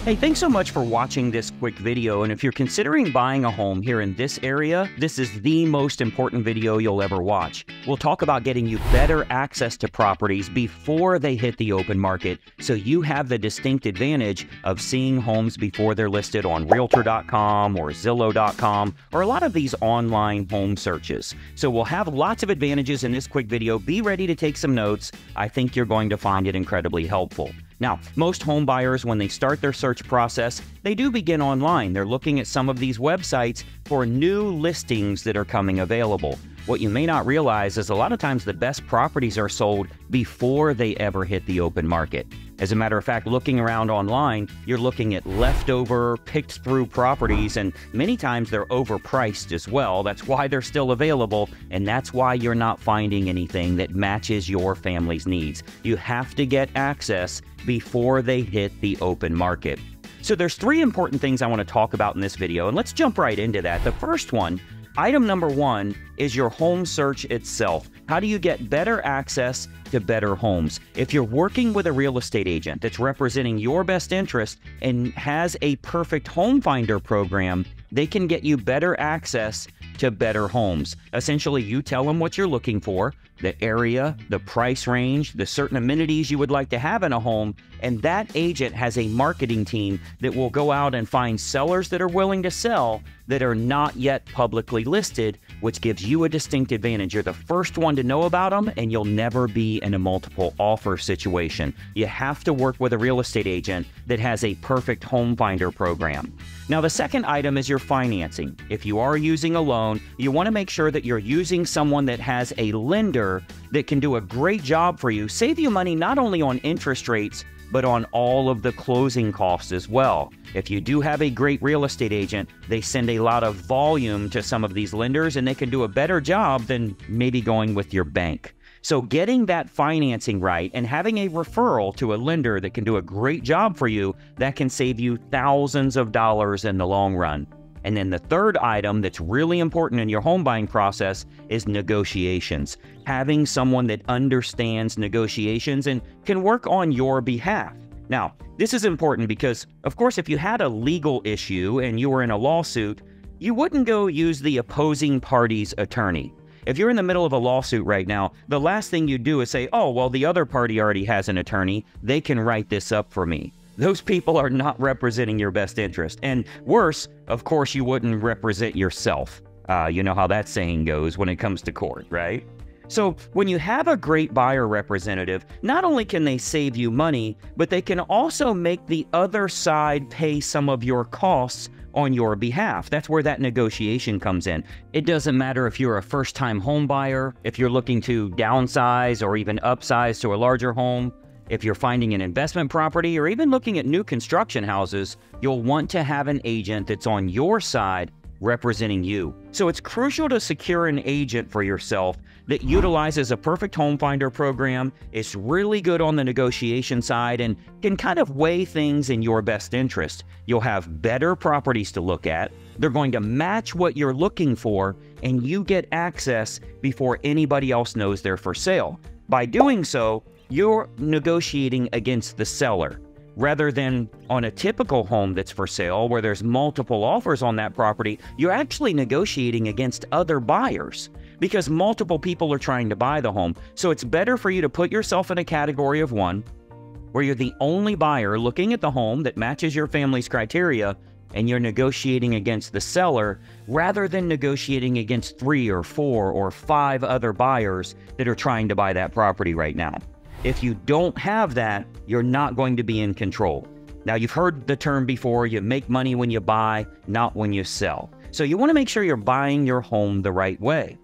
Hey, thanks so much for watching this quick video, and if you're considering buying a home here in this area, this is the most important video you'll ever watch. We'll talk about getting you better access to properties before they hit the open market, so you have the distinct advantage of seeing homes before they're listed on Realtor.com or Zillow.com or a lot of these online home searches. So we'll have lots of advantages in this quick video. Be ready to take some notes. I think you're going to find it incredibly helpful. Now, most home buyers, when they start their search process, they do begin online. They're looking at some of these websites for new listings that are coming available. What you may not realize is a lot of times the best properties are sold before they ever hit the open market. As a matter of fact, looking around online, you're looking at leftover, picked-through properties, and many times they're overpriced as well. That's why they're still available, and that's why you're not finding anything that matches your family's needs. You have to get access before they hit the open market. So there's three important things I want to talk about in this video, and let's jump right into that. The first one, item number one, is your home search itself. How do you get better access to better homes? If you're working with a real estate agent that's representing your best interest and has a perfect home finder program, they can get you better access to better homes. Essentially, you tell them what you're looking for, the area, the price range, the certain amenities you would like to have in a home, and that agent has a marketing team that will go out and find sellers that are willing to sell that are not yet publicly listed, which gives you a distinct advantage. You're the first one to know about them, and you'll never be in a multiple offer situation. You have to work with a real estate agent that has a perfect home finder program. Now, the second item is your financing. If you are using a loan, you want to make sure that you're using someone that has a lender that can do a great job for you, save you money not only on interest rates, but on all of the closing costs as well. If you do have a great real estate agent, they send a lot of volume to some of these lenders, and they can do a better job than maybe going with your bank. So getting that financing right and having a referral to a lender that can do a great job for you, that can save you thousands of dollars in the long run. And then the third item that's really important in your home buying process is negotiations. Having someone that understands negotiations and can work on your behalf. Now, this is important because, of course, if you had a legal issue and you were in a lawsuit, you wouldn't go use the opposing party's attorney. If you're in the middle of a lawsuit right now, the last thing you do is say, oh, well, the other party already has an attorney. They can write this up for me. Those people are not representing your best interest. And worse, of course, you wouldn't represent yourself. You know how that saying goes when it comes to court, right? So when you have a great buyer representative, not only can they save you money, but they can also make the other side pay some of your costs on your behalf. That's where that negotiation comes in. It doesn't matter if you're a first-time home buyer, if you're looking to downsize or even upsize to a larger home, if you're finding an investment property or even looking at new construction houses, you'll want to have an agent that's on your side representing you. So it's crucial to secure an agent for yourself that utilizes a perfect home finder program, is really good on the negotiation side, and can kind of weigh things in your best interest. You'll have better properties to look at. They're going to match what you're looking for, and you get access before anybody else knows they're for sale. By doing so, you're negotiating against the seller. Rather than on a typical home that's for sale where there's multiple offers on that property, you're actually negotiating against other buyers because multiple people are trying to buy the home. So it's better for you to put yourself in a category of one where you're the only buyer looking at the home that matches your family's criteria, and you're negotiating against the seller rather than negotiating against 3 or 4 or 5 other buyers that are trying to buy that property right now. If you don't have that, you're not going to be in control. Now, you've heard the term before, you make money when you buy, not when you sell. So you want to make sure you're buying your home the right way.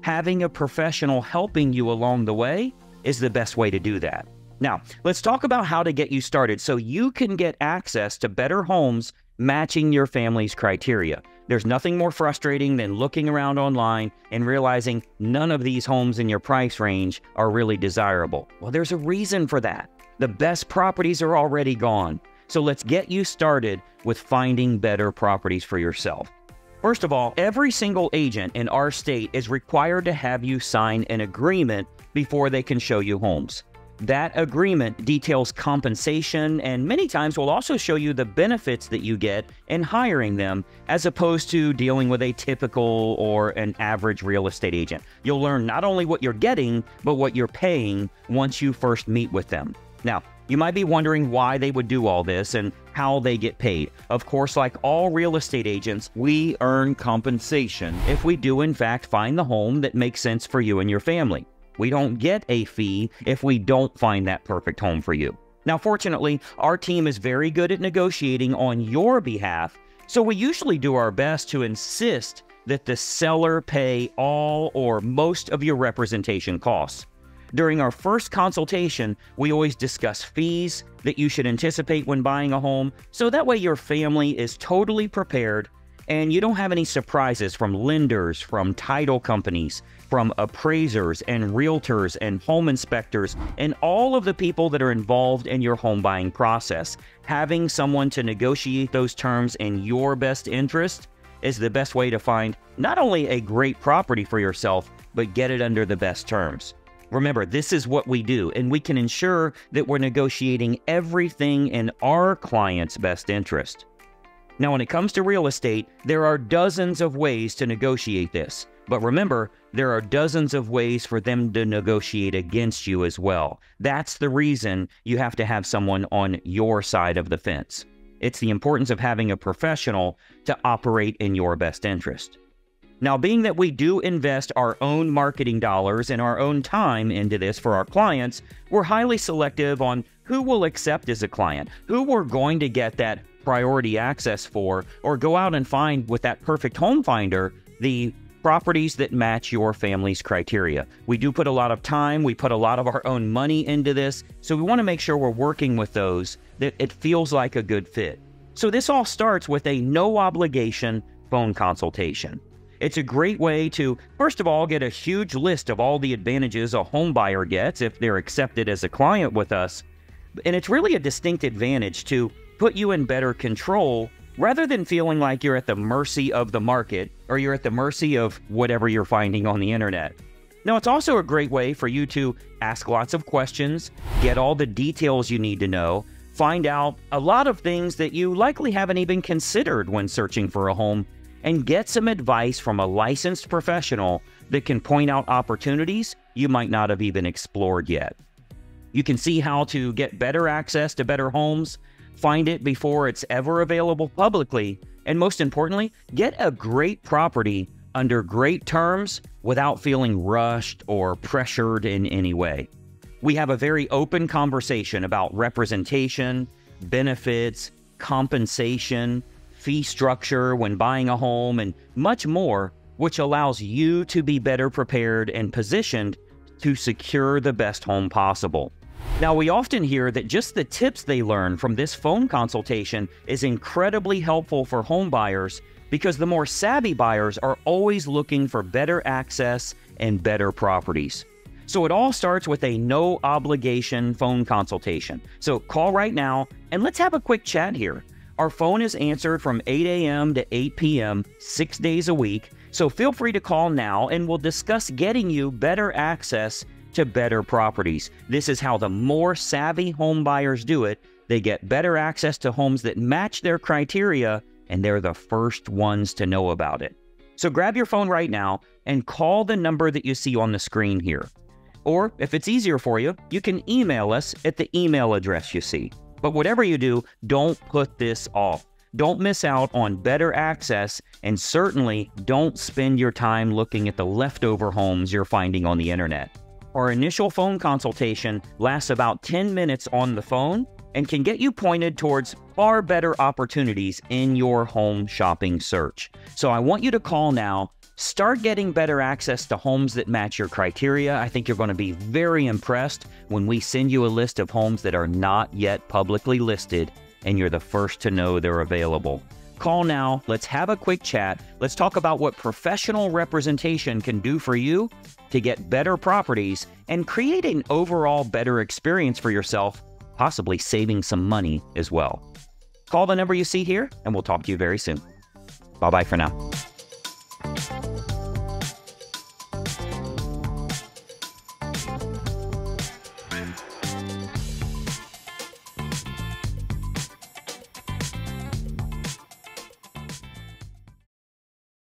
Having a professional helping you along the way is the best way to do that. Now, let's talk about how to get you started so you can get access to better homes matching your family's criteria. There's nothing more frustrating than looking around online and realizing none of these homes in your price range are really desirable. Well, there's a reason for that. The best properties are already gone. So let's get you started with finding better properties for yourself. First of all, every single agent in our state is required to have you sign an agreement before they can show you homes. That agreement details compensation and many times will also show you the benefits that you get in hiring them as opposed to dealing with a typical or an average real estate agent. You'll learn not only what you're getting, but what you're paying once you first meet with them. Now, you might be wondering why they would do all this and how they get paid. Of course, like all real estate agents, we earn compensation if we do in fact find the home that makes sense for you and your family. We don't get a fee if we don't find that perfect home for you. Now, fortunately, our team is very good at negotiating on your behalf, so we usually do our best to insist that the seller pay all or most of your representation costs. During our first consultation, we always discuss fees that you should anticipate when buying a home, so that way your family is totally prepared and you don't have any surprises from lenders, from title companies, from appraisers and realtors and home inspectors, and all of the people that are involved in your home buying process. Having someone to negotiate those terms in your best interest is the best way to find not only a great property for yourself, but get it under the best terms. Remember, this is what we do, and we can ensure that we're negotiating everything in our client's best interest. Now, when it comes to real estate, there are dozens of ways to negotiate this. But remember, there are dozens of ways for them to negotiate against you as well. That's the reason you have to have someone on your side of the fence. It's the importance of having a professional to operate in your best interest. Now, being that we do invest our own marketing dollars and our own time into this for our clients, we're highly selective on who we'll accept as a client, who we're going to get that priority access for, or go out and find with that perfect home finder the properties that match your family's criteria. We do put a lot of time, we put a lot of our own money into this, so we want to make sure we're working with those that it feels like a good fit. So this all starts with a no obligation phone consultation. It's a great way to, first of all, get a huge list of all the advantages a home buyer gets if they're accepted as a client with us. And it's really a distinct advantage to put you in better control rather than feeling like you're at the mercy of the market or you're at the mercy of whatever you're finding on the internet. Now, it's also a great way for you to ask lots of questions, get all the details you need to know, find out a lot of things that you likely haven't even considered when searching for a home, and get some advice from a licensed professional that can point out opportunities you might not have even explored yet. You can see how to get better access to better homes, find it before it's ever available publicly, and most importantly, get a great property under great terms without feeling rushed or pressured in any way. We have a very open conversation about representation, benefits, compensation, fee structure when buying a home, and much more, which allows you to be better prepared and positioned to secure the best home possible. Now, we often hear that just the tips they learn from this phone consultation is incredibly helpful for home buyers because the more savvy buyers are always looking for better access and better properties. So it all starts with a no obligation phone consultation. So call right now and let's have a quick chat here. Our phone is answered from 8 a.m. to 8 p.m. 6 days a week. So feel free to call now and we'll discuss getting you better access to better properties. This is how the more savvy home buyers do it. They get better access to homes that match their criteria, and they're the first ones to know about it. So grab your phone right now and call the number that you see on the screen here. Or if it's easier for you, you can email us at the email address you see. But whatever you do, don't put this off. Don't miss out on better access, and certainly don't spend your time looking at the leftover homes you're finding on the internet. Our initial phone consultation lasts about 10 minutes on the phone and can get you pointed towards far better opportunities in your home shopping search. So I want you to call now. Start getting better access to homes that match your criteria. I think you're going to be very impressed when we send you a list of homes that are not yet publicly listed, and you're the first to know they're available. Call now. Let's have a quick chat. Let's talk about what professional representation can do for you to get better properties and create an overall better experience for yourself, possibly saving some money as well. Call the number you see here, and we'll talk to you very soon. Bye-bye for now.